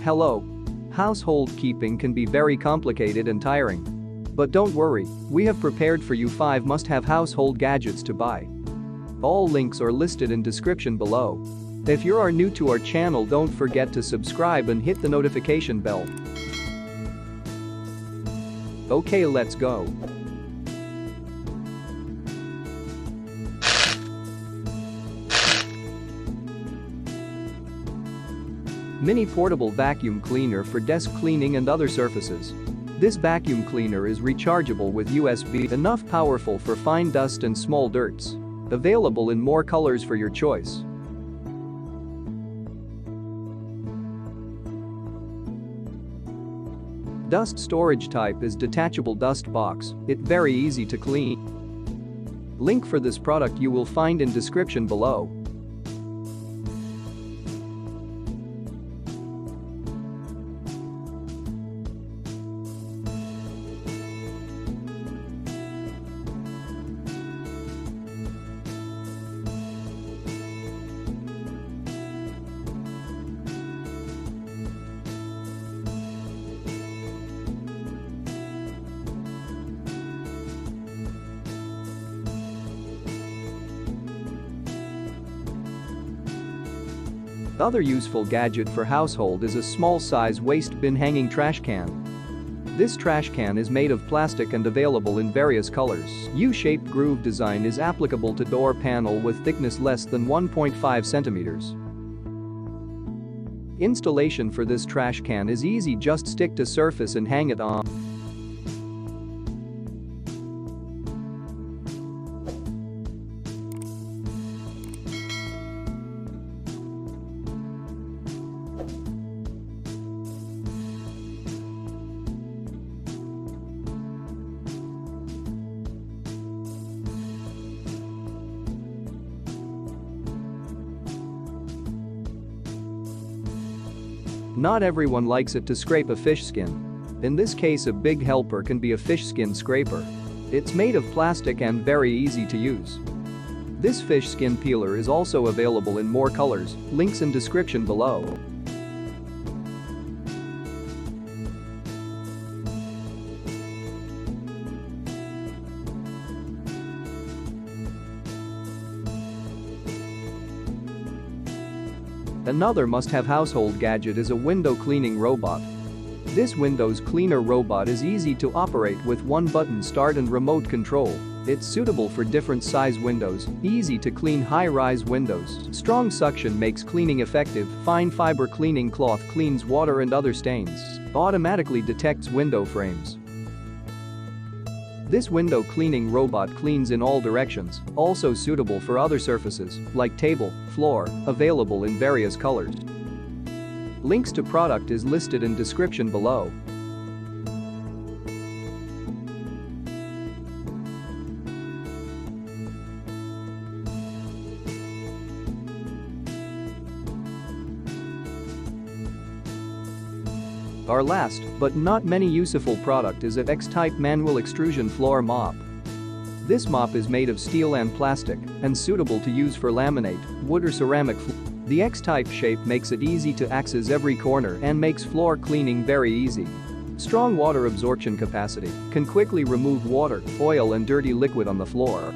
Hello. Household keeping can be very complicated and tiring. But don't worry, we have prepared for you 5 must-have household gadgets to buy. All links are listed in description below. If you are new to our channel, don't forget to subscribe and hit the notification bell. Okay, let's go. Mini portable vacuum cleaner for desk cleaning and other surfaces. This vacuum cleaner is rechargeable with USB, enough powerful for fine dust and small dirts. Available in more colors for your choice. Dust storage type is detachable dust box, it very easy to clean. Link for this product you will find in description below. Other useful gadget for household is a small size waste bin hanging trash can. This trash can is made of plastic and available in various colors. U-shaped groove design is applicable to door panel with thickness less than 1.5 centimeters. Installation for this trash can is easy, just stick to surface and hang it on. Not everyone likes it to scrape a fish skin. In this case, a big helper can be a fish skin scraper. It's made of plastic and very easy to use. This fish skin peeler is also available in more colors, links in description below. Another must-have household gadget is a window cleaning robot. This windows cleaner robot is easy to operate with one button start and remote control. It's suitable for different size windows, easy to clean high-rise windows. Strong suction makes cleaning effective, fine fiber cleaning cloth cleans water and other stains. Automatically detects window frames. This window cleaning robot cleans in all directions, also suitable for other surfaces, like table, floor, available in various colors. Links to product is listed in description below. Our last, but not many useful product is a X-type manual extrusion floor mop. This mop is made of steel and plastic and suitable to use for laminate, wood or ceramic floor. The X-type shape makes it easy to access every corner and makes floor cleaning very easy. Strong water absorption capacity can quickly remove water, oil and dirty liquid on the floor.